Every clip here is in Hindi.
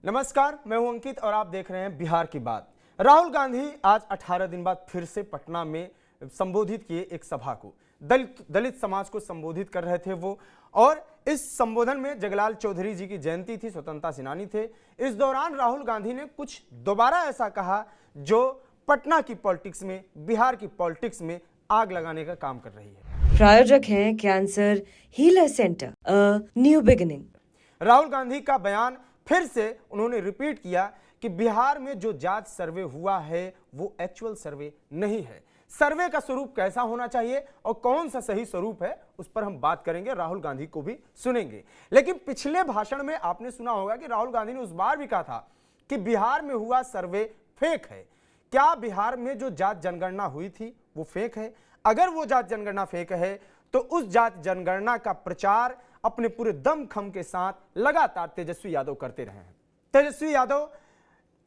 नमस्कार, मैं हूं अंकित और आप देख रहे हैं बिहार की बात। राहुल गांधी आज 18 दिन बाद फिर से पटना में संबोधित किए एक सभा को। दलित समाज को संबोधित कर रहे थे वो, और इस संबोधन में जगलाल चौधरी जी की जयंती थी, स्वतंत्रता सेनानी थे। इस दौरान राहुल गांधी ने कुछ दोबारा ऐसा कहा जो पटना की पॉलिटिक्स में, बिहार की पॉलिटिक्स में आग लगाने का काम कर रही है। प्रायोजक हैं cancer healer centre, a new beginning. Rahul Gandhi का बयान फिर से उन्होंने रिपीट किया कि बिहार में जो जात सर्वे हुआ है वो एक्चुअल सर्वे नहीं है। सर्वे का स्वरूप कैसा होना चाहिए और कौन सा सही स्वरूप है, उस पर हम बात करेंगे, राहुल गांधी को भी सुनेंगे। लेकिन पिछले भाषण में आपने सुना होगा कि राहुल गांधी ने उस बार भी कहा था कि बिहार में हुआ सर्वे फेक है। क्या बिहार में जो जात जनगणना हुई थी वो फेक है? अगर वो जात जनगणना फेक है तो उस जात जनगणना का प्रचार अपने पूरे दमखम के साथ लगातार तेजस्वी यादव करते रहे हैं। तेजस्वी यादव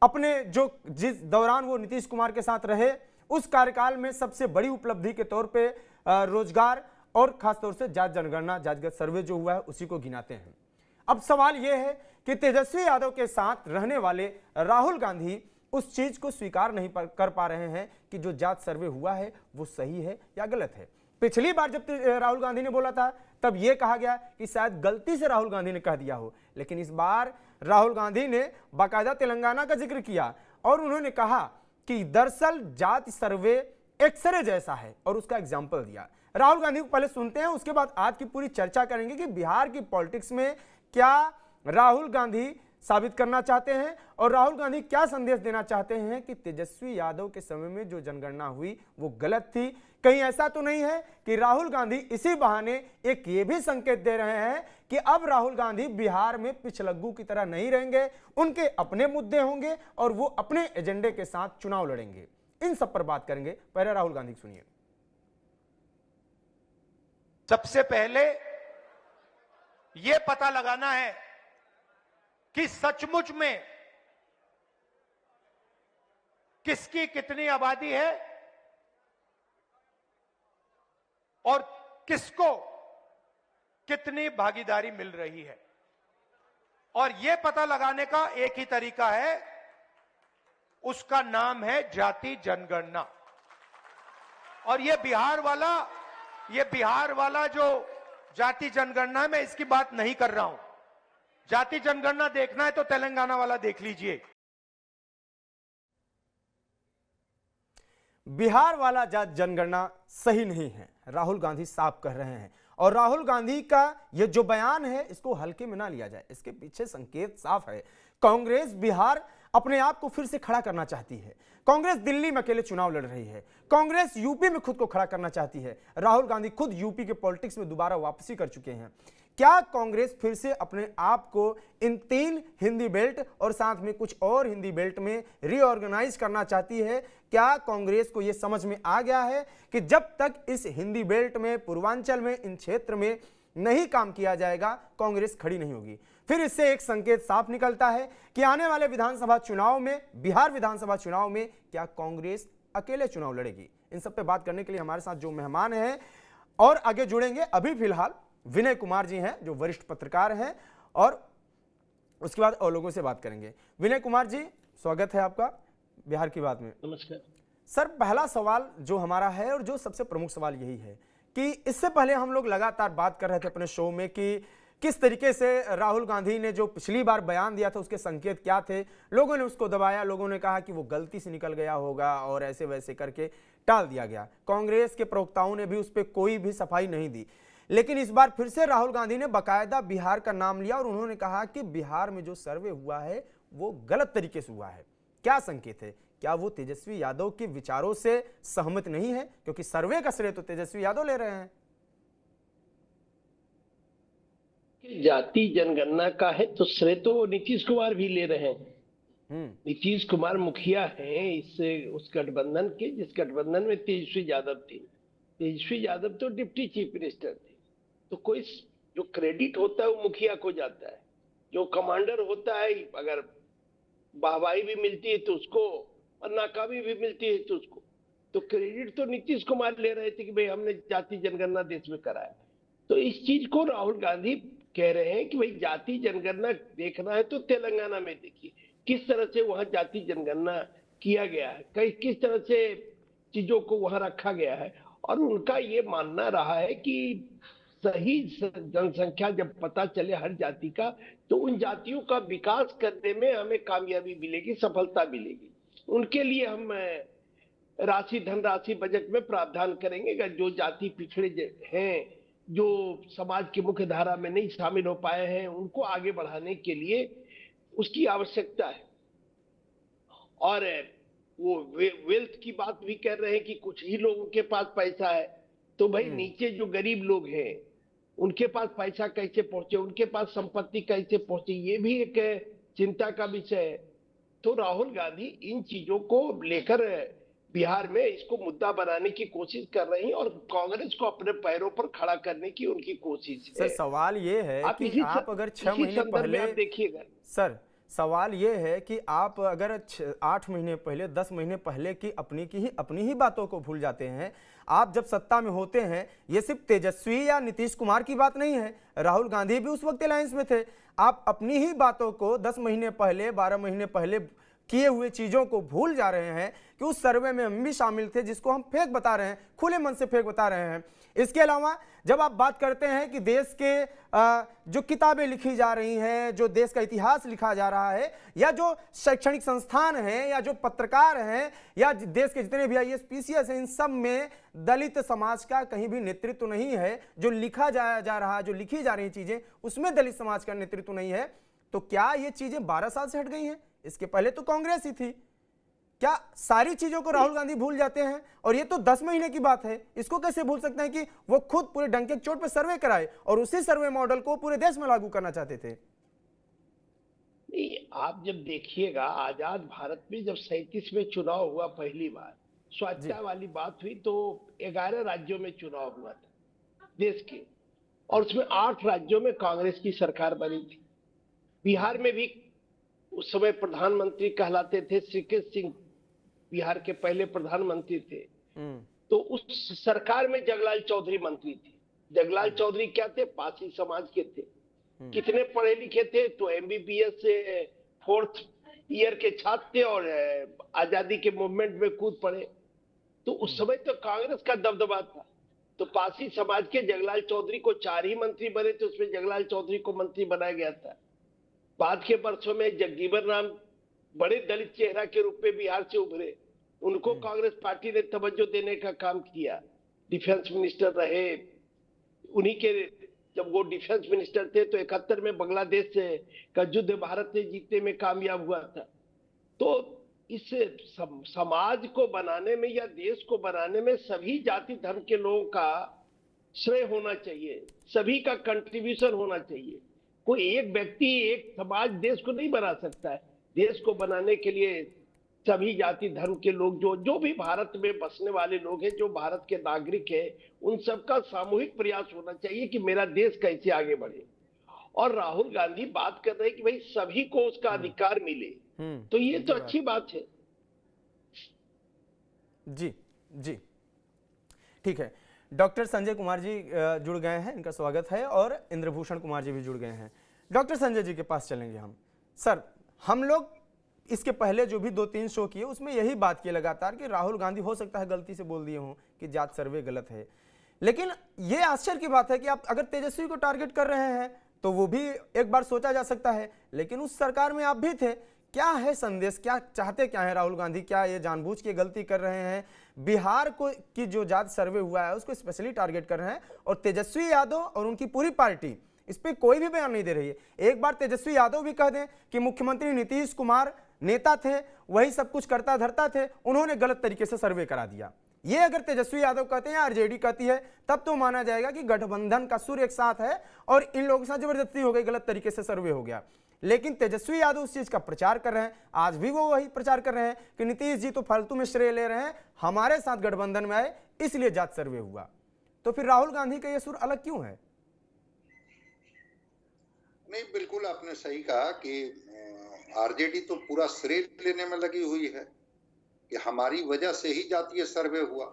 अपने जिस दौरान वो नीतीश कुमार के साथ रहे, उस कार्यकाल में सबसे बड़ी उपलब्धि के तौर पे रोजगार और खासतौर से जात जनगणना, जातिगत सर्वे जो हुआ है उसी को गिनाते हैं। अब सवाल यह है कि तेजस्वी यादव के साथ रहने वाले राहुल गांधी उस चीज को स्वीकार नहीं कर पा रहे हैं कि जो जात सर्वे हुआ है वो सही है या गलत है। पिछली बार जब राहुल गांधी ने बोला था तब यह कहा गया कि शायद गलती से राहुल गांधी ने कह दिया हो, लेकिन इस बार राहुल गांधी ने बाकायदा तेलंगाना का जिक्र किया और उन्होंने कहा कि दरअसल जाति सर्वे एक्सरे जैसा है और उसका एग्जाम्पल दिया। राहुल गांधी को पहले सुनते हैं, उसके बाद आज की पूरी चर्चा करेंगे कि बिहार की पॉलिटिक्स में क्या राहुल गांधी साबित करना चाहते हैं और राहुल गांधी क्या संदेश देना चाहते हैं कि तेजस्वी यादव के समय में जो जनगणना हुई वो गलत थी। कहीं ऐसा तो नहीं है कि राहुल गांधी इसी बहाने एक ये भी संकेत दे रहे हैं कि अब राहुल गांधी बिहार में पिछलग्गू की तरह नहीं रहेंगे, उनके अपने मुद्दे होंगे और वो अपने एजेंडे के साथ चुनाव लड़ेंगे। इन सब पर बात करेंगे। पहले राहुल गांधी सुनिए। सबसे पहले यह पता लगाना है कि सचमुच में किसकी कितनी आबादी है और किसको कितनी भागीदारी मिल रही है। और यह पता लगाने का एक ही तरीका है, उसका नाम है जाति जनगणना। और यह बिहार वाला जो जाति जनगणना है, मैं इसकी बात नहीं कर रहा हूं। जाति जनगणना देखना है तो तेलंगाना वाला देख लीजिए। बिहार वाला जात जनगणना सही नहीं है, राहुल गांधी साफ कह रहे हैं। और राहुल गांधी का यह जो बयान है इसको हल्के में ना लिया जाए, इसके पीछे संकेत साफ है। कांग्रेस बिहार अपने आप को फिर से खड़ा करना चाहती है। कांग्रेस दिल्ली में अकेले चुनाव लड़ रही है। कांग्रेस यूपी में खुद को खड़ा करना चाहती है। राहुल गांधी खुद यूपी के पॉलिटिक्स में दोबारा वापसी कर चुके हैं। क्या कांग्रेस फिर से अपने आप को इन 3 हिंदी बेल्ट और साथ में कुछ और हिंदी बेल्ट में रीऑर्गेनाइज करना चाहती है? क्या कांग्रेस को यह समझ में आ गया है कि जब तक इस हिंदी बेल्ट में, पूर्वांचल में, इन क्षेत्र में नहीं काम किया जाएगा, कांग्रेस खड़ी नहीं होगी? फिर इससे एक संकेत साफ निकलता है कि आने वाले विधानसभा चुनाव में, बिहार विधानसभा चुनाव में क्या कांग्रेस अकेले चुनाव लड़ेगी? इन सब पे बात करने के लिए हमारे साथ जो मेहमान हैं और आगे जुड़ेंगे, अभी फिलहाल विनय कुमार जी हैं जो वरिष्ठ पत्रकार हैं, और उसके बाद और लोगों से बात करेंगे। विनय कुमार जी, स्वागत है आपका बिहार की बात में। नमस्कार सर, पहला सवाल जो हमारा है और जो सबसे प्रमुख सवाल यही है कि इससे पहले हम लोग लगातार बात कर रहे थे अपने शो में कि किस तरीके से राहुल गांधी ने जो पिछली बार बयान दिया था उसके संकेत क्या थे। लोगों ने उसको दबाया, लोगों ने कहा कि वो गलती से निकल गया होगा और ऐसे वैसे करके टाल दिया गया। कांग्रेस के प्रवक्ताओं ने भी उस पर कोई भी सफाई नहीं दी। लेकिन इस बार फिर से राहुल गांधी ने बाकायदा बिहार का नाम लिया और उन्होंने कहा कि बिहार में जो सर्वे हुआ है वो गलत तरीके से हुआ है। क्या संकेत है? क्या वो तेजस्वी यादव के विचारों से सहमत नहीं है? क्योंकि सर्वे का श्रेय तो तेजस्वी यादव ले रहे हैं। जाति जनगणना का है तो श्रेय तो नीतीश कुमार भी ले रहे हैं। नीतीश कुमार मुखिया हैं उस गठबंधन के, जिस गठबंधन में तेजस्वी यादव थे। तेजस्वी यादव तो डिप्टी चीफ मिनिस्टर थे। तो कोई जो क्रेडिट होता है वो मुखिया को जाता है। जो कमांडर होता है, अगर वाहवाही भी मिलती है तो उसको, और नाकामी भी मिलती है तो उसको। तो क्रेडिट तो नीतीश कुमार ले रहे थे कि भाई हमने जाति जनगणना देश में कराया। तो इस चीज को राहुल गांधी कह रहे हैं कि भाई जाति जनगणना देखना है तो तेलंगाना में देखिए किस तरह से वहां जाति जनगणना किया गया है, किस तरह से चीजों को वहां रखा गया है। और उनका ये मानना रहा है कि सही जनसंख्या जब पता चले हर जाति का, तो उन जातियों का विकास करने में हमें कामयाबी मिलेगी, सफलता मिलेगी। उनके लिए हम धनराशि बजट में प्रावधान करेंगे कि जो जाति पिछड़े हैं, जो समाज की मुख्य धारा में नहीं शामिल हो पाए हैं, उनको आगे बढ़ाने के लिए उसकी आवश्यकता है। और वो वेल्थ की बात भी कर रहे हैं कि कुछ ही लोगों के पास पैसा है, तो भाई नीचे जो गरीब लोग हैं उनके पास पैसा कैसे पहुंचे, उनके पास संपत्ति कैसे पहुंचे, ये भी एक चिंता का विषय है। तो राहुल गांधी इन चीजों को लेकर बिहार में इसको मुद्दा बनाने की कोशिश कर रही हैं और कांग्रेस को अपने पैरों पर खड़ा करने की उनकी कोशिश है। सर सवाल ये है कि आप अगर 6 महीने पहले देखिएगा सर, सवाल ये है कि आप अगर 8 महीने पहले 10 महीने पहले की अपनी ही बातों को भूल जाते हैं। आप जब सत्ता में होते हैं, ये सिर्फ तेजस्वी या नीतीश कुमार की बात नहीं है, राहुल गांधी भी उस वक्त अलायंस में थे। आप अपनी ही बातों को 10 महीने पहले 12 महीने पहले किए हुए चीजों को भूल जा रहे हैं कि उस सर्वे में हम भी शामिल थे, जिसको हम फेक बता रहे हैं, खुले मन से फेक बता रहे हैं। इसके अलावा जब आप बात करते हैं कि देश के जो किताबें लिखी जा रही हैं, जो देश का इतिहास लिखा जा रहा है, या जो शैक्षणिक संस्थान हैं, या जो पत्रकार हैं, या देश के जितने भी IAS PCS हैं, इन सब में दलित समाज का कहीं भी नेतृत्व नहीं है। जो लिखा जा रहा है, जो लिखी जा रही चीजें, उसमें दलित समाज का नेतृत्व नहीं है। तो क्या ये चीजें 12 साल से हट गई हैं? इसके पहले तो कांग्रेस ही थी। क्या सारी चीजों को राहुल गांधी भूल जाते हैं? और ये तो 10 महीने की बात है, इसको कैसे भूल सकते हैं कि वो खुद पूरे डंके की चोट पर सर्वे कराए और उसी सर्वे मॉडल को पूरे देश में लागू करना चाहते थे। नहीं, आप जब देखिएगा आजाद भारत में जब 37 में चुनाव हुआ पहली बार, स्वायत्तता वाली बात हुई, तो 11 राज्यों में चुनाव हुआ था देश के, और उसमें 8 राज्यों में कांग्रेस की सरकार बनी थी। बिहार में भी उस समय प्रधानमंत्री कहलाते थे श्रीकृष्ण सिंह, बिहार के पहले प्रधानमंत्री थे। तो उस सरकार में जगलाल चौधरी मंत्री थे। जगलाल चौधरी क्या थे? पासी समाज के थे। कितने पढ़े लिखे थे? तो MBBS से 4th ईयर के छात्र थे और आजादी के मूवमेंट में कूद पड़े। तो उस समय तो कांग्रेस का दबदबा था। तो पासी समाज के जगलाल चौधरी को 4 ही मंत्री बने थे, उसमें जगलाल चौधरी को मंत्री बनाया गया था। बाद के वर्षों में जगजीवन राम बड़े दलित चेहरा के रूप में बिहार से उभरे, उनको कांग्रेस पार्टी ने तवज्जो देने का काम किया, डिफेंस मिनिस्टर रहे। उन्हीं के जब वो डिफेंस मिनिस्टर थे तो 71 में बांग्लादेश से का युद्ध भारत से जीतने में कामयाब हुआ था। तो इस समाज को बनाने में या देश को बनाने में सभी जाति धर्म के लोगों का श्रेय होना चाहिए, सभी का कंट्रीब्यूशन होना चाहिए। कोई एक व्यक्ति एक समाज देश को नहीं बना सकता है। देश को बनाने के लिए सभी जाति धर्म के लोग जो भी भारत में बसने वाले लोग हैं, जो भारत के नागरिक हैं, उन सबका सामूहिक प्रयास होना चाहिए कि मेरा देश कैसे आगे बढ़े। और राहुल गांधी बात कर रहे हैं कि भाई सभी को उसका अधिकार मिले, तो ये तो अच्छी बात है। जी जी, ठीक है। डॉक्टर संजय कुमार जी जुड़ गए हैं, इनका स्वागत है, और इंद्रभूषण कुमार जी भी जुड़ गए हैं। डॉक्टर संजय जी के पास चलेंगे हम। सर, हम लोग इसके पहले जो भी 2-3 शो किए उसमें यही बात की लगातार कि राहुल गांधी हो सकता है गलती से बोल दिए हों कि जात सर्वे गलत है, लेकिन ये आश्चर्य की बात है कि आप अगर तेजस्वी को टारगेट कर रहे हैं तो वो भी एक बार सोचा जा सकता है, लेकिन उस सरकार में आप भी थे। क्या है संदेश, क्या चाहते क्या है राहुल गांधी? क्या ये जानबूझ के गलती कर रहे हैं? बिहार को की जो जात सर्वे हुआ है उसको स्पेशली टारगेट कर रहे हैं, और तेजस्वी यादव और उनकी पूरी पार्टी इस पर कोई भी बयान नहीं दे रही है। एक बार तेजस्वी यादव भी कह दें कि मुख्यमंत्री नीतीश कुमार नेता थे, वही सब कुछ करता धरता थे, उन्होंने गलत तरीके से सर्वे करा दिया। ये अगर तेजस्वी यादव कहते हैं, RJD कहती है, तब तो माना जाएगा कि गठबंधन का सुर एक साथ है और इन लोगों के साथ जबरदस्ती हो गई, गलत तरीके से सर्वे हो गया। लेकिन तेजस्वी यादव उस चीज का प्रचार कर रहे हैं। आज भी वो वही प्रचार कर रहे हैं कि नीतीश जी तो फालतू में श्रेय ले रहे हैं, हमारे साथ गठबंधन में आए इसलिए जात सर्वे हुआ। तो फिर राहुल गांधी का ये सुर अलग क्यों है? नहीं, बिल्कुल आपने सही कहा कि RJD तो पूरा श्रेय लेने में लगी हुई है कि हमारी वजह से ही जातीय सर्वे हुआ,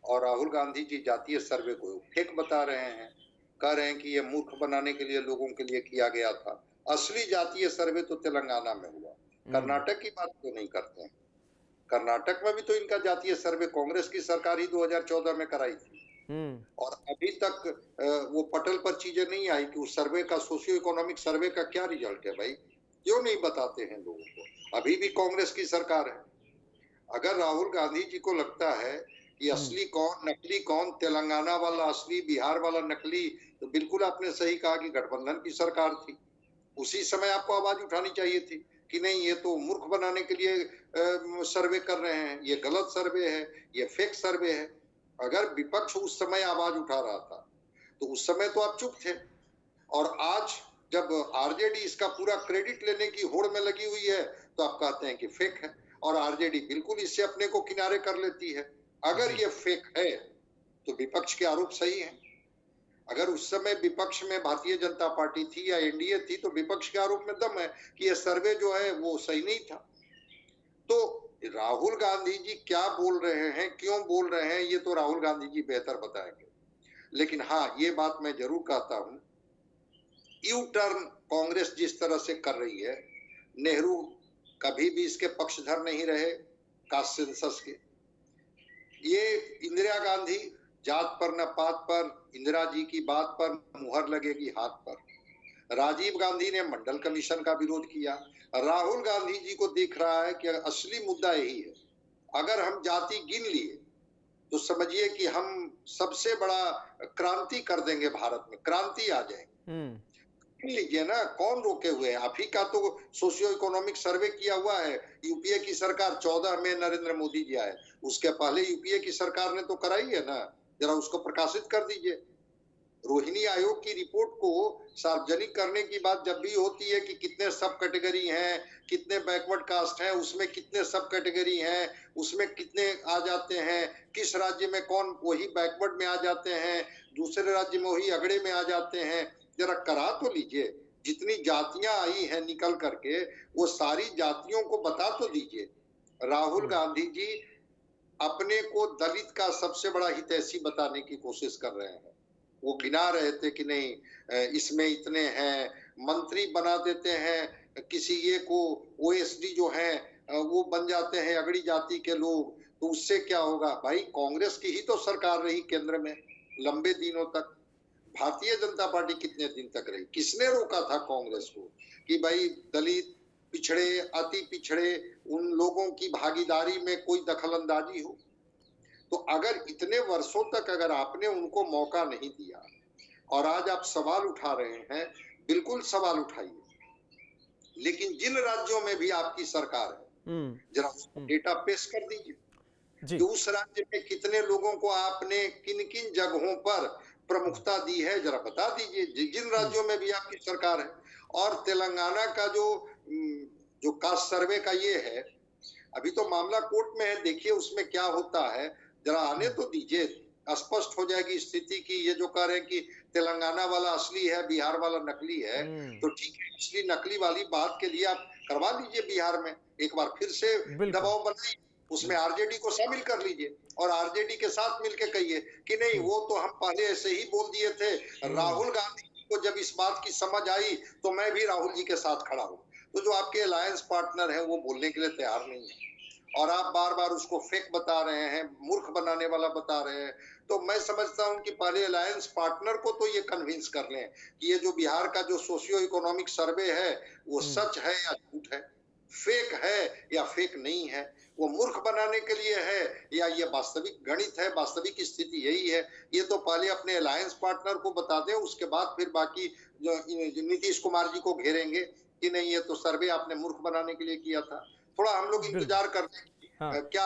और राहुल गांधी जी जातीय सर्वे को फेक बता रहे हैं। कह रहे हैं कि ये मूर्ख बनाने के लिए लोगों के लिए किया गया था। असली जातीय सर्वे तो तेलंगाना में हुआ, कर्नाटक की बात तो नहीं करते हैं। कर्नाटक में भी तो इनका जातीय सर्वे कांग्रेस की सरकार ही 2014 में कराई थी, और अभी तक वो पटल पर चीजें नहीं आई कि उस सर्वे का, सोशियो इकोनॉमिक सर्वे का क्या रिजल्ट है। भाई क्यों नहीं बताते हैं लोगों को? अभी भी कांग्रेस की सरकार है। अगर राहुल गांधी जी को लगता है कि असली कौन नकली कौन, तेलंगाना वाला असली, बिहार वाला नकली, तो बिल्कुल आपने सही कहा कि गठबंधन की सरकार थी। उसी समय आपको आवाज उठानी चाहिए थी कि नहीं, ये तो मूर्ख बनाने के लिए सर्वे कर रहे हैं, ये गलत सर्वे है, ये फेक सर्वे है। अगर विपक्ष उस समय आवाज उठा रहा था तो उस समय तो आप चुप थे, और आज जब आरजेडी इसका पूरा क्रेडिट लेने की होड़ में लगी हुई है तो आप कहते हैं कि फेक है, और आरजेडी बिल्कुल इससे अपने को किनारे कर लेती है। अगर ये फेक है तो विपक्ष के आरोप सही है। अगर उस समय विपक्ष में भारतीय जनता पार्टी थी या एनडीए थी तो विपक्ष के आरोप में दम है कि ये सर्वे जो है वो सही नहीं था। तो राहुल गांधी जी क्या बोल रहे हैं, क्यों बोल रहे हैं, ये तो राहुल गांधी जी बेहतर बताएंगे। लेकिन हाँ, ये बात मैं जरूर कहता हूं, यू टर्न कांग्रेस जिस तरह से कर रही है, नेहरू कभी भी इसके पक्षधर नहीं रहे कास्ट सेंसस के। ये इंदिरा गांधी जात पर न पात पर, इंदिरा जी की बात पर मुहर लगेगी हाथ पर। राजीव गांधी ने मंडल कमीशन का विरोध किया। राहुल गांधी जी को दिख रहा है कि असली मुद्दा यही है। अगर हम जाति गिन लिए तो समझिए कि हम सबसे बड़ा क्रांति कर देंगे, भारत में क्रांति आ जाएगी। लीजिए ना, कौन रोके हुए है? आप ही का तो सोशियो इकोनॉमिक सर्वे किया हुआ है। यूपीए की सरकार 14 में नरेंद्र मोदी जी आए, उसके पहले यूपीए की सरकार ने तो कराई है ना, जरा उसको प्रकाशित कर दीजिए। रोहिणी आयोग की रिपोर्ट को सार्वजनिक करने की बात जब भी होती है कि कितने सब कैटेगरी हैं, कितने बैकवर्ड कास्ट हैं, उसमें कितने सब कैटेगरी हैं, उसमें कितने आ जाते हैं, किस राज्य में कौन वही बैकवर्ड में आ जाते हैं, दूसरे राज्य में वही अगड़े में आ जाते हैं, जरा करा तो लीजिए। जितनी जातियां आई हैं निकल करके, वो सारी जातियों को बता तो दीजिए। राहुल गांधी जी अपने को दलित का सबसे बड़ा हितैषी बताने की कोशिश कर रहे हैं। वो गिना रहे थे कि नहीं इसमें इतने हैं, मंत्री बना देते हैं किसी ये को, ओएसडी जो है वो बन जाते हैं अगड़ी जाति के लोग, तो उससे क्या होगा? भाई कांग्रेस की ही तो सरकार रही केंद्र में लंबे दिनों तक। भारतीय जनता पार्टी कितने दिन तक रही? किसने रोका था कांग्रेस को कि भाई दलित, पिछड़े, अति पिछड़े, उन लोगों की भागीदारी में कोई दखल अंदाजी हो? तो अगर इतने वर्षों तक अगर आपने उनको मौका नहीं दिया और आज आप सवाल उठा रहे हैं, बिल्कुल सवाल उठाइए, लेकिन जिन राज्यों में भी आपकी सरकार है जरा उसको डेटा पेश कर दीजिए कि उस राज्य में कितने लोगों को आपने किन किन जगहों पर प्रमुखता दी है, जरा बता दीजिए जिन राज्यों में भी आपकी सरकार है। और तेलंगाना का जो कास्ट सर्वे का ये है, अभी तो मामला कोर्ट में है, देखिए उसमें क्या होता है, जरा आने तो दीजिए, स्पष्ट हो जाएगी स्थिति की। ये जो कह रहे हैं कि तेलंगाना वाला असली है, बिहार वाला नकली है, तो ठीक है, असली नकली वाली बात के लिए आप करवा लीजिए बिहार में, एक बार फिर से दबाव बनाइए, उसमें आरजेडी को शामिल कर लीजिए और आरजेडी के साथ मिलकर कहिए कि नहीं, वो तो हम पहले ऐसे ही बोल दिए थे। राहुल गांधी जी को जब इस बात की समझ आई तो मैं भी राहुल जी के साथ खड़ा हूँ। तो जो आपके अलायंस पार्टनर हैं वो बोलने के लिए तैयार नहीं है और आप बार बार उसको फेक बता रहे हैं, मूर्ख बनाने वाला बता रहे हैं। तो मैं समझता हूं कि पहले अलायंस पार्टनर को तो ये कन्विंस कर लें कि ये जो बिहार का जो सोशियो इकोनॉमिक सर्वे है वो सच है या झूठ है, फेक है या फेक नहीं है, वो मूर्ख बनाने के लिए है या ये वास्तविक गणित है, वास्तविक स्थिति यही है। ये तो पहले अपने अलायंस पार्टनर को बता दें, उसके बाद फिर बाकी जो नीतीश कुमार जी को घेरेंगे कि नहीं ये तो सर्वे आपने मूर्ख बनाने के लिए किया था। थोड़ा हम लोग इंतजार करते हैं क्या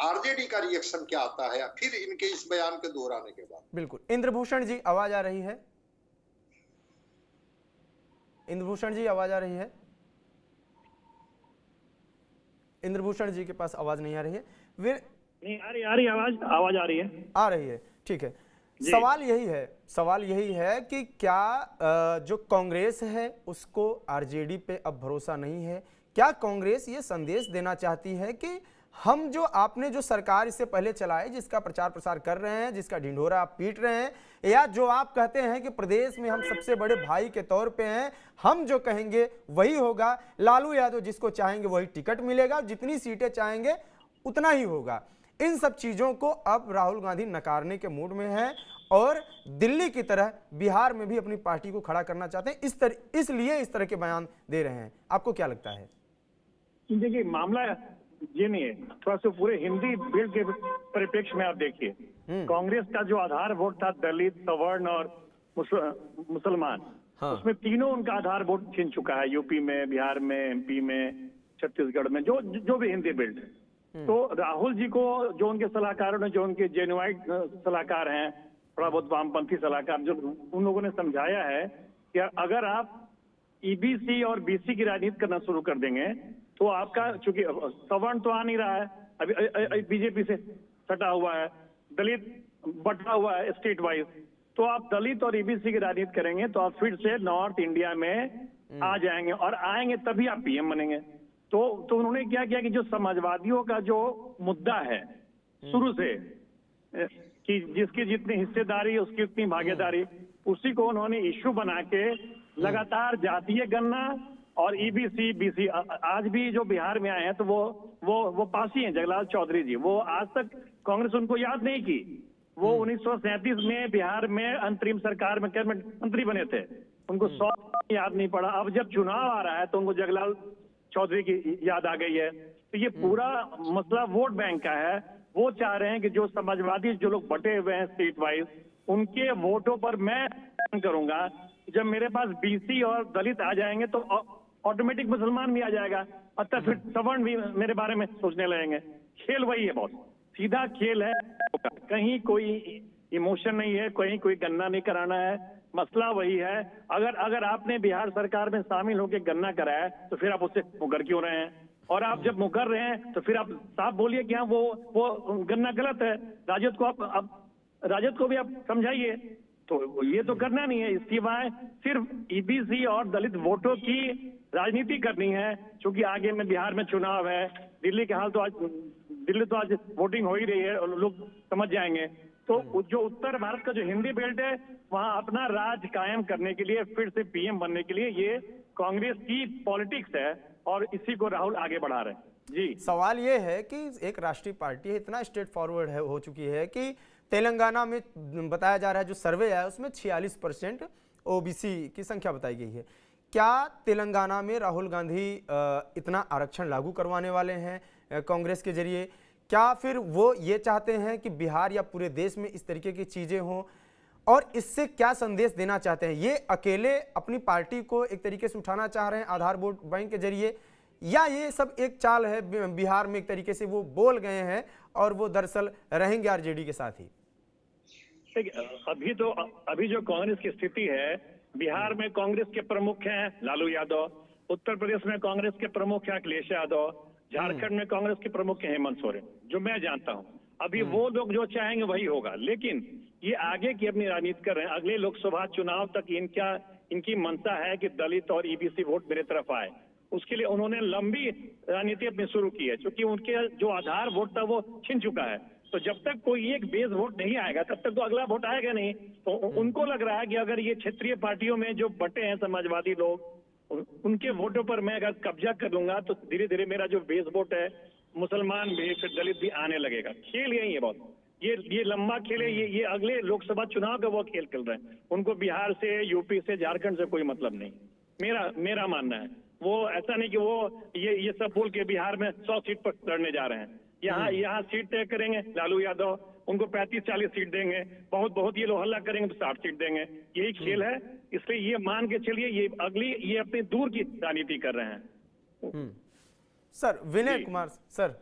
आरजेडी का रिएक्शन क्या आता है फिर इनके इस बयान के दोहराने के बाद। बिल्कुल। इंद्रभूषण जी आवाज आ रही है? इंद्रभूषण जी आवाज आ रही है? इंद्रभूषण जी के पास आवाज नहीं आ रही है। नहीं आ रही आवाज आ रही है, आ रही है, ठीक है। सवाल यही है कि क्या जो कांग्रेस है उसको आरजेडी पे अब भरोसा नहीं है? क्या कांग्रेस ये संदेश देना चाहती है कि हम जो आपने जो सरकार इससे पहले चलाई, जिसका प्रचार प्रसार कर रहे हैं, जिसका ढिंढोरा आप पीट रहे हैं, या जो आप कहते हैं कि प्रदेश में हम सबसे बड़े भाई के तौर पे हैं, हम जो कहेंगे वही होगा, लालू यादव जिसको चाहेंगे वही टिकट मिलेगा, जितनी सीटें चाहेंगे उतना ही होगा, इन सब चीज़ों को अब राहुल गांधी नकारने के मूड में हैं और दिल्ली की तरह बिहार में भी अपनी पार्टी को खड़ा करना चाहते हैं, इसलिए इस तरह के बयान दे रहे हैं। आपको क्या लगता है? देखिए, मामला ये नहीं है, थोड़ा सा पूरे हिंदी बेल्ट के परिप्रेक्ष्य में आप देखिए, कांग्रेस का जो आधार वोट था दलित, सवर्ण और मुसलमान, उसमें तीनों उनका आधार वोट छीन चुका है, यूपी में, बिहार में, एमपी में, छत्तीसगढ़ में, जो भी हिंदी बेल्ट। तो राहुल जी को जो उनके सलाहकारों ने, जो उनके जेन्युइन सलाहकार हैं, थोड़ा बहुत वामपंथी सलाहकार, जो उन लोगों ने समझाया है कि अगर आप ईबीसी और बीसी की राजनीति करना शुरू कर देंगे तो आपका, चूंकि सवर्ण तो आ नहीं रहा है, अभी बीजेपी से सटा हुआ है, दलित बटा हुआ है स्टेट वाइज, तो आप दलित और ईबीसी की राजनीति करेंगे तो आप फिर से नॉर्थ इंडिया में आ जाएंगे, और आएंगे तभी आप पीएम बनेंगे। तो उन्होंने क्या किया कि जो समाजवादियों का जो मुद्दा है शुरू से, कि जिसकी जितनी हिस्सेदारी उसकी उतनी भागीदारी, उसी को उन्होंने इश्यू बना के लगातार जातीय गणना और ईबीसी बीसी, आज भी जो बिहार में आए हैं तो वो पासी हैं, जगलाल चौधरी जी, वो आज तक कांग्रेस उनको याद नहीं की। वो 1937 में बिहार में अंतरिम सरकार में कैबिनेट मंत्री बने थे, उनको 100 याद नहीं पड़ा। अब जब चुनाव आ रहा है तो उनको जगलाल चौधरी की याद आ गई है। तो ये पूरा मसला वोट बैंक का है। वो चाह रहे हैं कि जो समाजवादी जो लोग बटे हुए हैं स्टेट वाइज, उनके वोटों पर मैं करूंगा, जब मेरे पास बीसी और दलित आ जाएंगे तो ऑटोमेटिक मुसलमान भी आ जाएगा, अतः फिर सवर्ण भी मेरे बारे में सोचने लगेंगे। खेल वही है, बहुत सीधा खेल है, कहीं कोई इमोशन नहीं है, कहीं कोई गन्ना नहीं कराना है, मसला वही है। अगर आपने बिहार सरकार में शामिल होकर गन्ना कराया तो फिर आप उससे मुकर क्यों रहे हैं? और आप जब मुकर रहे हैं तो फिर आप साफ बोलिए कि हाँ वो गन्ना गलत है। राजद को भी आप समझाइए। तो ये तो करना नहीं है, इसके बाद सिर्फ ईबीसी और दलित वोटों की राजनीति करनी है। क्योंकि आगे में बिहार में चुनाव है, दिल्ली के हाल तो आज वोटिंग हो ही रही है, लोग समझ जाएंगे। तो जो उत्तर भारत का जो हिंदी बेल्ट है, वहां अपना राज कायम करने के लिए, फिर से पीएम बनने के लिए, ये कांग्रेस की पॉलिटिक्स है और इसी को राहुल आगे बढ़ा रहे हैं। जी, सवाल ये है कि एक राष्ट्रीय पार्टी है, इतना स्ट्रेट फॉरवर्ड हो चुकी है कि तेलंगाना में बताया जा रहा है, जो सर्वे है उसमें 46% ओबीसी की संख्या बताई गई है। क्या तेलंगाना में राहुल गांधी इतना आरक्षण लागू करवाने वाले हैं कांग्रेस के जरिए? क्या फिर वो ये चाहते हैं कि बिहार या पूरे देश में इस तरीके की चीज़ें हों? और इससे क्या संदेश देना चाहते हैं? ये अकेले अपनी पार्टी को एक तरीके से उठाना चाह रहे हैं आधार वोट बैंक के जरिए, या ये सब एक चाल है, बिहार में एक तरीके से वो बोल गए हैं और वो दरअसल रहेंगे आरजेडी के साथ ही? अभी जो कांग्रेस की स्थिति है, बिहार में कांग्रेस के प्रमुख हैं लालू यादव, उत्तर प्रदेश में कांग्रेस के प्रमुख हैं अखिलेश यादव, झारखंड में कांग्रेस के प्रमुख हैं हेमंत सोरेन, जो मैं जानता हूं। अभी वो लोग जो चाहेंगे वही होगा, लेकिन ये आगे की अपनी राजनीति कर रहे हैं। अगले लोकसभा चुनाव तक इनकी मंशा है कि दलित और ईबीसी वोट मेरे तरफ आए। उसके लिए उन्होंने लंबी राजनीति अपनी शुरू की है, क्योंकि उनके जो आधार वोट था वो छिन चुका है। तो जब तक कोई एक बेस वोट नहीं आएगा तब तक तो अगला वोट आएगा नहीं। तो उनको लग रहा है कि अगर ये क्षेत्रीय पार्टियों में जो बटे हैं समाजवादी लोग, उनके वोटों पर मैं अगर कब्जा कर लूंगा तो धीरे धीरे मेरा जो बेस वोट है, मुसलमान भी फिर दलित भी आने लगेगा। खेल यही है बहुत, ये लंबा खेल है। ये अगले लोकसभा चुनाव का वो खेल खेल रहे हैं। उनको बिहार से, यूपी से, झारखंड से कोई मतलब नहीं, मेरा मानना है। वो ऐसा नहीं कि वो ये सब बोल के बिहार में 100 सीट पर लड़ने जा रहे हैं। यहाँ सीट तय करेंगे लालू यादव, उनको 35-40 सीट देंगे, बहुत ये लोग हल्ला करेंगे तो 60 सीट देंगे। यही खेल है। इसलिए ये मान के चलिए, ये अपने दूर की राजनीति कर रहे हैं। सर विनय कुमार सर,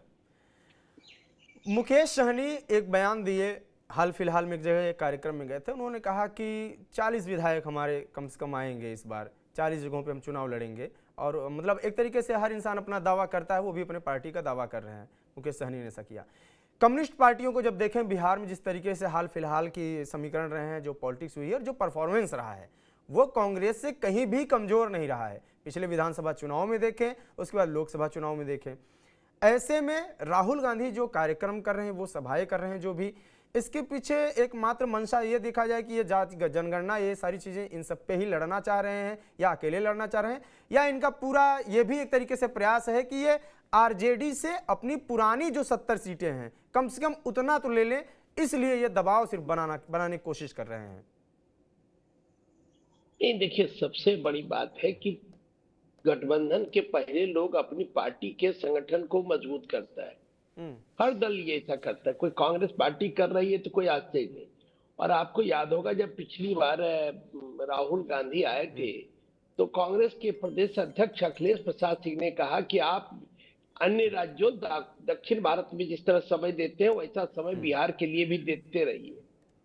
मुकेश सहनी एक बयान दिए हाल फिलहाल में, एक जगह एक कार्यक्रम में गए थे, उन्होंने कहा कि 40 विधायक हमारे कम से कम आएंगे इस बार, 40 जगहों पे हम चुनाव लड़ेंगे। और मतलब एक तरीके से हर इंसान अपना दावा करता है, वो भी अपने पार्टी का दावा कर रहे हैं। मुकेश सहनी ने ऐसा किया। कम्युनिस्ट पार्टियों को जब देखें बिहार में जिस तरीके से हाल फिलहाल की समीकरण रहे हैं, जो पॉलिटिक्स हुई है और जो परफॉर्मेंस रहा है, वो कांग्रेस से कहीं भी कमजोर नहीं रहा है। पिछले विधानसभा चुनाव में देखें, उसके बाद लोकसभा चुनाव में देखें। ऐसे में राहुल गांधी जो कार्यक्रम कर रहे हैं, वो सभाएं कर रहे हैं, जो भी इसके पीछे एकमात्र मंशा ये देखा जाए कि ये जाति जनगणना, ये सारी चीज़ें इन सब पे ही लड़ना चाह रहे हैं या अकेले लड़ना चाह रहे हैं, या इनका पूरा ये भी एक तरीके से प्रयास है कि ये आरजेडी से अपनी पुरानी जो 70 सीटें हैं कम से कम उतना तो ले लें, इसलिए ये दबाव सिर्फ बनाने की कोशिश कर रहे हैं। नहीं, देखिए, सबसे बड़ी बात है कि गठबंधन के पहले लोग अपनी पार्टी के संगठन को मजबूत करता है। हर दल ये ऐसा करता है। कोई कांग्रेस पार्टी कर रही है तो कोई आश्चर्य नहीं। और आपको याद होगा जब पिछली बार राहुल गांधी आए थे तो कांग्रेस के प्रदेश अध्यक्ष अखिलेश प्रसाद सिंह ने कहा कि आप अन्य राज्यों दक्षिण भारत में जिस तरह समय देते हैं वैसा समय बिहार के लिए भी देते रहिए।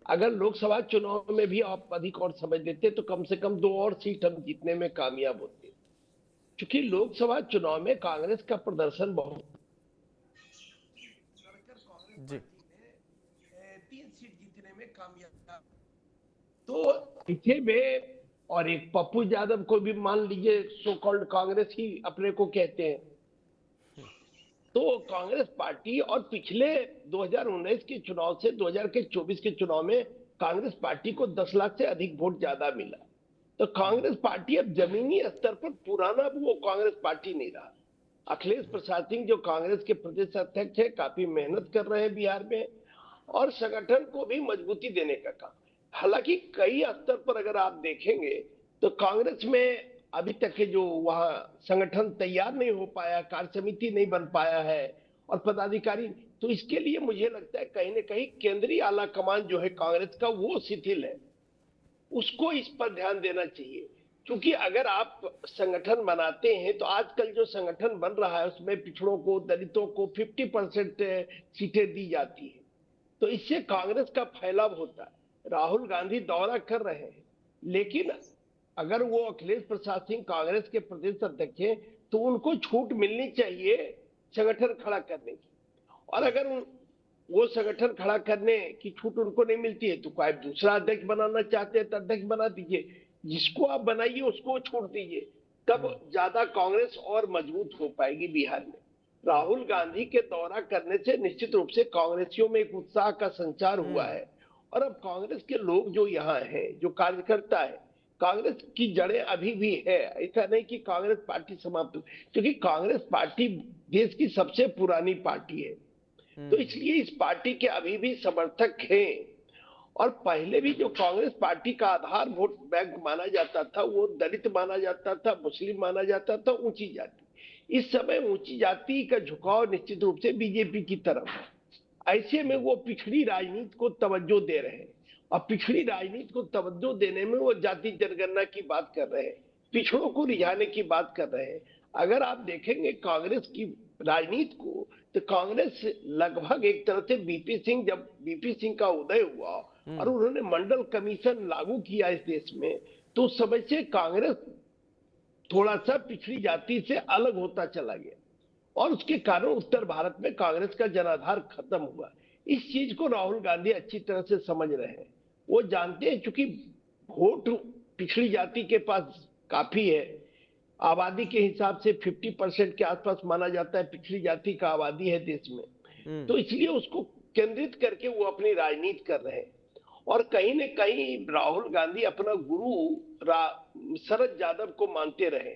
अगर लोकसभा चुनाव में भी आप अधिक और समय देते तो कम से कम 2 और सीट हम जीतने में कामयाब होते। क्योंकि लोकसभा चुनाव में कांग्रेस का प्रदर्शन बहुत जी 3 सीट जीतने में कामयाब। तो पीछे में और एक पप्पू यादव को भी मान लीजिए सो कॉल्ड कांग्रेस ही अपने को कहते हैं। तो कांग्रेस पार्टी और पिछले 2019 के चुनाव से 2024 के चुनाव में कांग्रेस पार्टी को 10 लाख से अधिक वोट ज्यादा मिला। तो कांग्रेस पार्टी अब जमीनी स्तर पर पुराना वो कांग्रेस पार्टी नहीं रहा। अखिलेश प्रसाद सिंह जो कांग्रेस के प्रदेश अध्यक्ष है काफी मेहनत कर रहे हैं बिहार में और संगठन को भी मजबूती देने का काम। हालांकि कई स्तर पर अगर आप देखेंगे तो कांग्रेस में अभी तक के जो वहां संगठन तैयार नहीं हो पाया, कार्य समिति नहीं बन पाया है और पदाधिकारी, तो इसके लिए मुझे लगता है कहीं ना कहीं केंद्रीय आला कमान जो है कांग्रेस का वो शिथिल है। उसको इस पर ध्यान देना चाहिए। क्योंकि अगर आप संगठन बनाते हैं तो आजकल जो संगठन बन रहा है उसमें पिछड़ों को, दलितों को 50% सीटें दी जाती है। तो इससे कांग्रेस का फैलाव होता है। राहुल गांधी दौरा कर रहे हैं, लेकिन अगर वो अखिलेश प्रसाद सिंह कांग्रेस के प्रदेश अध्यक्ष हैं तो उनको छूट मिलनी चाहिए संगठन खड़ा करने की। और अगर वो संगठन खड़ा करने की छूट उनको नहीं मिलती है तो कोई दूसरा अध्यक्ष बनाना चाहते हैं तो अध्यक्ष बना दीजिए। जिसको आप बनाइए उसको छोड़ दीजिए, तब ज्यादा कांग्रेस और मजबूत हो पाएगी बिहार में। राहुल गांधी के दौरा करने से निश्चित रूप से कांग्रेसियों में एक उत्साह का संचार हुआ है। और अब कांग्रेस के लोग जो यहाँ हैं, जो कार्यकर्ता है, कांग्रेस की जड़ें अभी भी है। ऐसा नहीं कि कांग्रेस पार्टी समाप्त, क्योंकि कांग्रेस पार्टी देश की सबसे पुरानी पार्टी है। तो इसलिए इस पार्टी के अभी भी समर्थक हैं। और पहले भी जो कांग्रेस पार्टी का आधार वोट बैंक माना जाता था वो दलित माना जाता था, मुस्लिम माना जाता था, ऊंची जाति। इस समय ऊंची जाति का झुकाव निश्चित रूप से बीजेपी की तरफ है। ऐसे में वो पिछड़ी राजनीति को तवज्जो दे रहे हैं और पिछड़ी राजनीति को तवज्जो देने में वो जाति जनगणना की बात कर रहे हैं, पिछड़ों को रिझाने की बात कर रहे हैं। अगर आप देखेंगे कांग्रेस की राजनीति को तो कांग्रेस लगभग एक तरह से जब बीपी सिंह का उदय हुआ और उन्होंने मंडल कमीशन लागू किया इस देश में, तो उस समय से कांग्रेस थोड़ा सा पिछड़ी जाति से अलग होता चला गया और उसके कारण उत्तर भारत में कांग्रेस का जनाधार खत्म हुआ। इस चीज को राहुल गांधी अच्छी तरह से समझ रहे हैं। वो जानते हैं क्योंकि वोट पिछड़ी जाति के पास काफी है, आबादी के हिसाब से 50% के आसपास माना जाता है पिछड़ी जाति का आबादी है देश में। तो इसलिए उसको केंद्रित करके वो अपनी राजनीति कर रहे हैं। और कहीं न कहीं राहुल गांधी अपना गुरु शरद यादव को मानते रहे।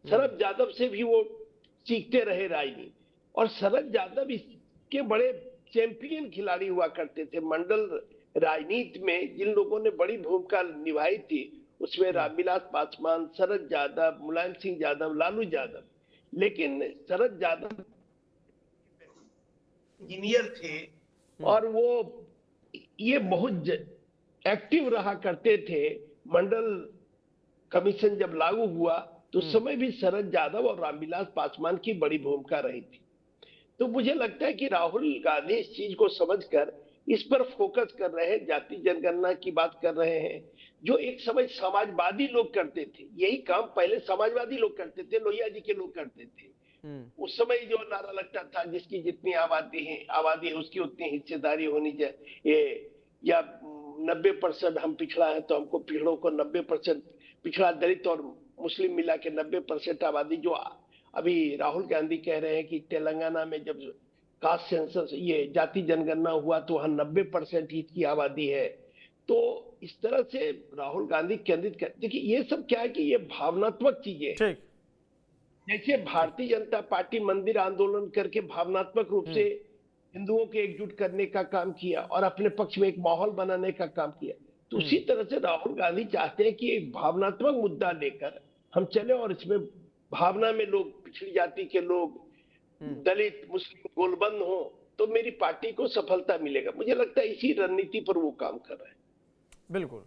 शरद यादव से भी वो सीखते रहे राजनीति। और शरद यादव इसके बड़े चैंपियन खिलाड़ी हुआ करते थे। मंडल राजनीति में जिन लोगों ने बड़ी भूमिका निभाई थी उसमें रामविलास पासवान, शरद यादव, मुलायम सिंह यादव, लालू यादव। लेकिन शरद यादव इंजीनियर थे और वो ये बहुत एक्टिव रहा करते थे। मंडल कमीशन जब लागू हुआ तो उस समय भी शरद यादव और रामविलास पासवान की बड़ी भूमिका रही थी। तो मुझे लगता है कि राहुल गांधी इस चीज को समझकर इस पर फोकस कर रहे हैं, जाति जनगणना की बात कर रहे हैं, जो एक समय समाजवादी लोग करते थे। यही काम पहले समाजवादी लोग करते थे, लोहिया जी के लोग करते थे। उस समय जो नारा लगता था जिसकी जितनी आबादी है उसकी उतनी हिस्सेदारी होनी चाहिए, या 90% हम पिछड़ा है तो हमको पिछड़ों को 90%, पिछड़ा दलित और मुस्लिम मिला के 90% आबादी जो अभी राहुल गांधी कह रहे हैं कि तेलंगाना में जब कास्ट सेंसस ये जाति जनगणना हुआ तो वहां 90% ईद की आबादी है। तो इस तरह से राहुल गांधी केंद्रित कर, देखिए ये सब क्या है कि ये भावनात्मक चीजें हैं। ठीक। जैसे भारतीय जनता पार्टी मंदिर आंदोलन करके भावनात्मक रूप से हिंदुओं के एकजुट करने का काम किया और अपने पक्ष में एक माहौल बनाने का काम किया, तो उसी तरह से राहुल गांधी चाहते हैं कि एक भावनात्मक मुद्दा लेकर हम चले और इसमें भावना में लोग, पिछड़ी जाति के लोग, दलित, मुस्लिम गोलबंद हो तो मेरी पार्टी को सफलता मिलेगा। मुझे लगता है इसी रणनीति पर वो काम कर रहे हैं। बिल्कुल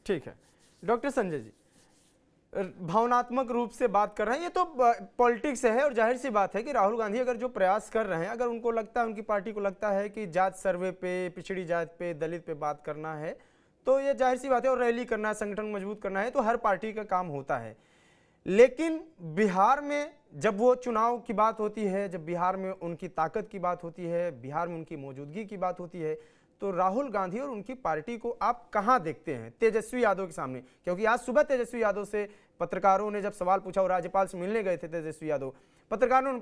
ठीक है। डॉक्टर संजय जी, भावनात्मक रूप से बात कर रहे हैं, ये तो पॉलिटिक्स है और जाहिर सी बात है कि राहुल गांधी अगर जो प्रयास कर रहे हैं, अगर उनको लगता है, उनकी पार्टी को लगता है कि जात सर्वे पे, पिछड़ी जात पे, दलित पे बात करना है, तो ये जाहिर सी बात है, और रैली करना है, संगठन मजबूत करना है, तो हर पार्टी का काम होता है। लेकिन बिहार में जब वो चुनाव की बात होती है, जब बिहार में उनकी ताकत की बात होती है, बिहार में उनकी मौजूदगी की बात होती है, तो राहुल गांधी और उनकी पार्टी को आप कहां देखते हैं तेजस्वी यादव के सामने? क्योंकि आज सुबह तेजस्वी यादव से पत्रकारों ने जब सवाल पूछा, और राज्यपाल से मिलने गए थे तेजस्वी यादव, पत्रकारों ने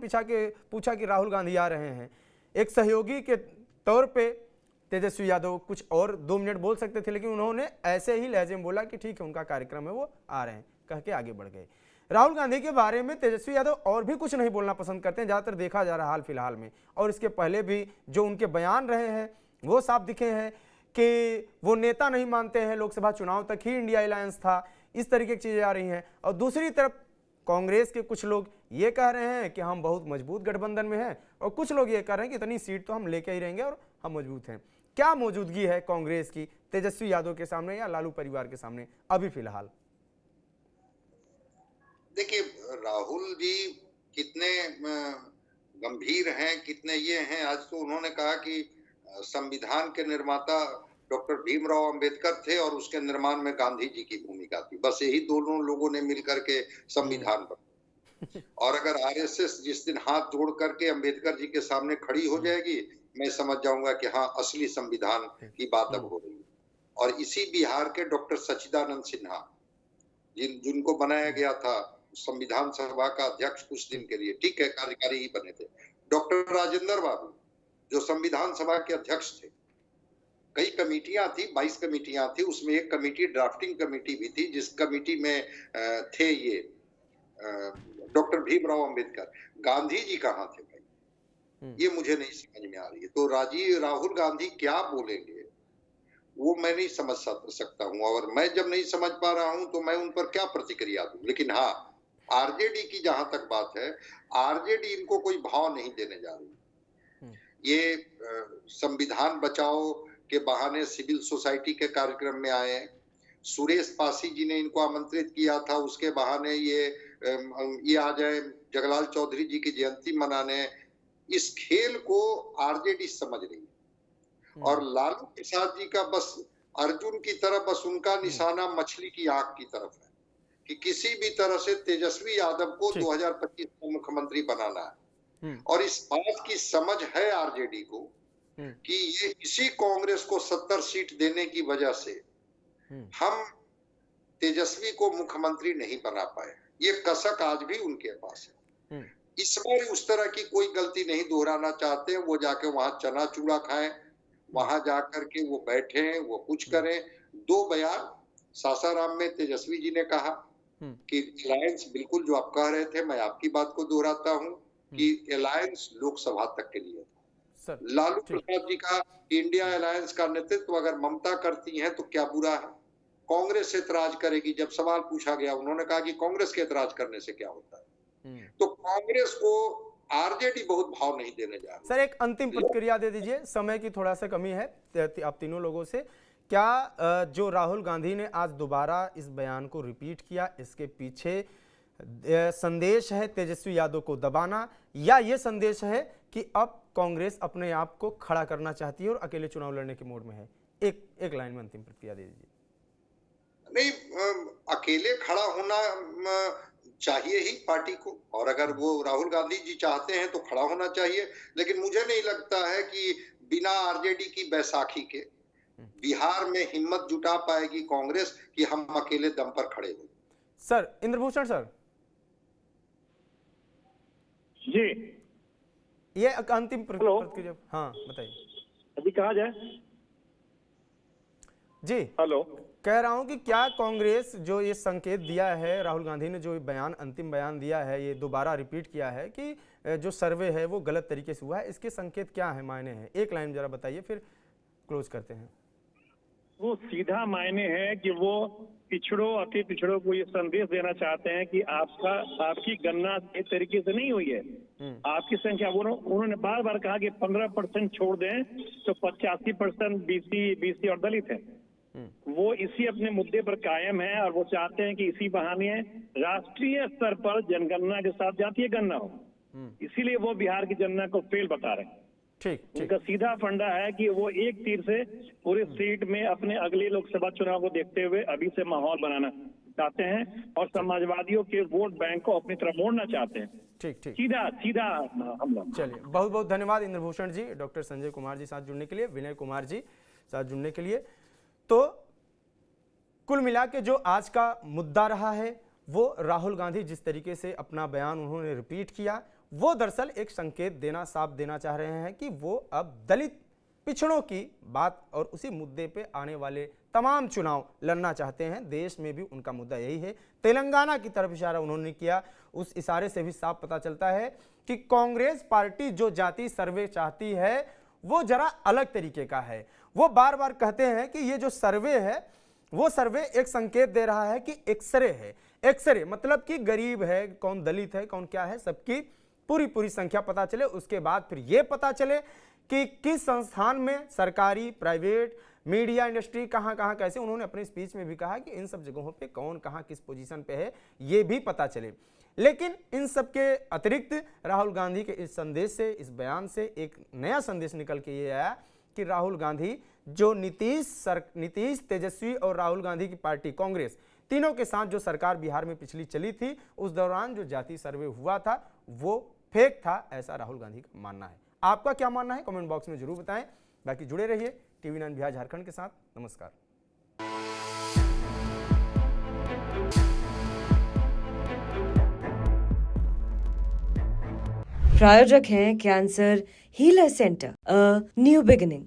पूछा कि राहुल गांधी आ रहे हैं, एक सहयोगी के तौर पे तेजस्वी यादव कुछ और 2 मिनट बोल सकते थे, लेकिन उन्होंने ऐसे ही लहजे में बोला कि ठीक है, उनका कार्यक्रम है, वो आ रहे हैं, कह के आगे बढ़ गए। राहुल गांधी के बारे में तेजस्वी यादव और भी कुछ नहीं बोलना पसंद करते हैं, ज़्यादातर देखा जा रहा हाल फिलहाल में, और इसके पहले भी जो उनके बयान रहे हैं वो साफ दिखे हैं कि वो नेता नहीं मानते हैं, लोकसभा चुनाव तक ही इंडिया अलायंस था, इस तरीके की चीज़ें आ रही हैं। और दूसरी तरफ कांग्रेस के कुछ लोग ये कह रहे हैं कि हम बहुत मजबूत गठबंधन में हैं, और कुछ लोग ये कह रहे हैं कि इतनी सीट तो हम लेके ही रहेंगे और हम मजबूत हैं। क्या मौजूदगी है कांग्रेस की तेजस्वी यादव के सामने या लालू परिवार के सामने अभी फिलहाल? देखिए, राहुल जी कितने गंभीर हैं, कितने ये हैं। आज तो उन्होंने कहा कि संविधान के निर्माता डॉक्टर भीमराव अंबेडकर थे और उसके निर्माण में गांधी जी की भूमिका थी। बस यही दोनों लोगों ने मिलकर के संविधान बनाया। और अगर आरएसएस जिस दिन हाथ जोड़ करके अंबेडकर जी के सामने खड़ी हो जाएगी, मैं समझ जाऊंगा कि हाँ, असली संविधान की बात अब हो रही है। और इसी बिहार के डॉक्टर सच्चिदानंद सिन्हा, जिनको बनाया गया था संविधान सभा का अध्यक्ष कुछ दिन के लिए, ठीक है, कार्यकारी ही बने थे। डॉक्टर राजेंद्र बाबू जो संविधान सभा के अध्यक्ष थे, कई कमेटियां थी, 22 कमेटियां थी, उसमें एक कमेटी ड्राफ्टिंग कमेटी भी थी, जिस कमेटी में थे ये डॉक्टर भीमराव अंबेडकर। गांधी जी कहाँ थे भाई, ये मुझे नहीं समझ में आ रही है। तो राहुल गांधी क्या बोलेंगे वो मैं नहीं समझ सकता हूँ, और मैं जब नहीं समझ पा रहा हूँ तो मैं उन पर क्या प्रतिक्रिया दूं। लेकिन हाँ, आरजेडी की जहां तक बात है, आरजेडी इनको कोई भाव नहीं देने जा रही। ये संविधान बचाओ के बहाने सिविल सोसाइटी के कार्यक्रम में आए हैं। सुरेश पासी जी ने इनको आमंत्रित किया था, उसके बहाने ये आ जाए जगलाल चौधरी जी की जयंती मनाने। इस खेल को आरजेडी समझ रही है। और लालू प्रसाद जी का बस अर्जुन की तरफ, बस उनका निशाना मछली की आंख की तरफ है कि किसी भी तरह से तेजस्वी यादव को 2025 में मुख्यमंत्री बनाना है। और इस बात की समझ है आरजेडी को कि ये इसी कांग्रेस को 70 सीट देने की वजह से हम तेजस्वी को मुख्यमंत्री नहीं बना पाए। ये कसक आज भी उनके पास है। इस बार उस तरह की कोई गलती नहीं दोहराना चाहते। वो जाके वहां चना चूड़ा खाएं, वहां जाकर के वो बैठे, वो कुछ करें। 2 बयान सासाराम में तेजस्वी जी ने कहा कि अलायंस, बिल्कुल जो आप कह रहे थे, मैं आपकी बात को दोहराता हूं कि अलायंस लोकसभा तक के लिए था। लालू प्रसाद जी का इंडिया अलायंस का नेतृत्व अगर ममता करती हैं तो क्या बुरा है। कांग्रेस एतराज करेगी। जब सवाल पूछा गया, उन्होंने कहा कि कांग्रेस के एतराज करने से क्या होता है। तो कांग्रेस को आरजेडी बहुत भाव नहीं देने जा रही। सर, एक अंतिम प्रतिक्रिया दे दीजिए, समय की थोड़ा सा कमी है आप तीनों लोगों से। क्या जो राहुल गांधी ने आज दोबारा इस बयान को रिपीट किया, इसके पीछे संदेश है तेजस्वी यादव को दबाना, या ये संदेश है कि अब कांग्रेस अपने आप को खड़ा करना चाहती है और अकेले चुनाव लड़ने के मोड में है? एक लाइन में अंतिम प्रतिक्रिया दे दीजिए। नहीं, अकेले खड़ा होना चाहिए ही पार्टी को, और अगर वो राहुल गांधी जी चाहते हैं तो खड़ा होना चाहिए। लेकिन मुझे नहीं लगता है कि बिना आरजेडी की बैसाखी के बिहार में हिम्मत जुटा पाएगी कांग्रेस कि हम अकेले दम पर खड़े हो। Sir, Indrabhushan sir. जी ये अंतिम हेलो। प्रतिक्रिया। हाँ बताइए अभी कहा जाए। जी। हेलो। कह रहा हूं कि क्या कांग्रेस जो ये संकेत दिया है, राहुल गांधी ने जो बयान अंतिम बयान दिया है, ये दोबारा रिपीट किया है कि जो सर्वे है वो गलत तरीके से हुआ है, इसके संकेत क्या है, मायने हैं? एक लाइन जरा बताइए फिर क्लोज करते हैं। वो सीधा मायने है कि वो पिछड़ों अति पिछड़ों को ये संदेश देना चाहते हैं कि आपकी गणना एक तरीके से नहीं हुई है। आपकी संख्या उन्होंने बार बार कहा कि 15% छोड़ दें तो 85% बीसी और दलित है। वो इसी अपने मुद्दे पर कायम है और वो चाहते हैं कि इसी बहाने राष्ट्रीय स्तर पर जनगणना के साथ जातीय गणना हो। इसीलिए वो बिहार की जनगणना को फेल बता रहे हैं। ठीक। उनका सीधा फंडा है कि वो एक तीर से पूरे सीट में अपने अगले लोकसभा चुनाव को देखते हुए अभी से माहौल बनाना चाहते हैं और समाजवादियों के वोट बैंक को अपनी तरफ मोड़ना चाहते हैं। ठीक। सीधा हमला। चलिए, बहुत बहुत धन्यवाद इंद्रभूषण जी, डॉक्टर संजय कुमार जी साथ जुड़ने के लिए, विनय कुमार जी साथ जुड़ने के लिए। तो कुल मिला के जो आज का मुद्दा रहा है वो राहुल गांधी जिस तरीके से अपना बयान उन्होंने रिपीट किया, वो दरअसल एक संकेत देना, साफ देना चाह रहे हैं कि वो अब दलित पिछड़ों की बात और उसी मुद्दे पे आने वाले तमाम चुनाव लड़ना चाहते हैं। देश में भी उनका मुद्दा यही है। तेलंगाना की तरफ इशारा उन्होंने किया, उस इशारे से भी साफ पता चलता है कि कांग्रेस पार्टी जो जाति सर्वे चाहती है वो जरा अलग तरीके का है। वो बार बार कहते हैं कि ये जो सर्वे है वो सर्वे एक संकेत दे रहा है कि एक्सरे है। एक्सरे मतलब कि गरीब है, कौन दलित है, कौन क्या है, सबकी पूरी संख्या पता चले। उसके बाद फिर ये पता चले कि किस संस्थान में, सरकारी, प्राइवेट, मीडिया इंडस्ट्री, कहां कैसे। उन्होंने अपने स्पीच में भी कहा कि इन सब जगहों पे कौन कहां किस पोजीशन पे है ये भी पता चले। लेकिन इन सब के अतिरिक्त राहुल गांधी के इस संदेश से, इस बयान से एक नया संदेश निकल के ये आया कि राहुल गांधी जो नीतीश, तेजस्वी और राहुल गांधी की पार्टी कांग्रेस, तीनों के साथ जो सरकार बिहार में पिछली चली थी, उस दौरान जो जाति सर्वे हुआ था वो फेक था, ऐसा राहुल गांधी का मानना है। आपका क्या मानना है कमेंट बॉक्स में जरूर बताएं। बाकी जुड़े रहिए TV9 बिहार झारखंड के साथ। नमस्कार। प्रायोजक हैं cancer healer centre, a new beginning.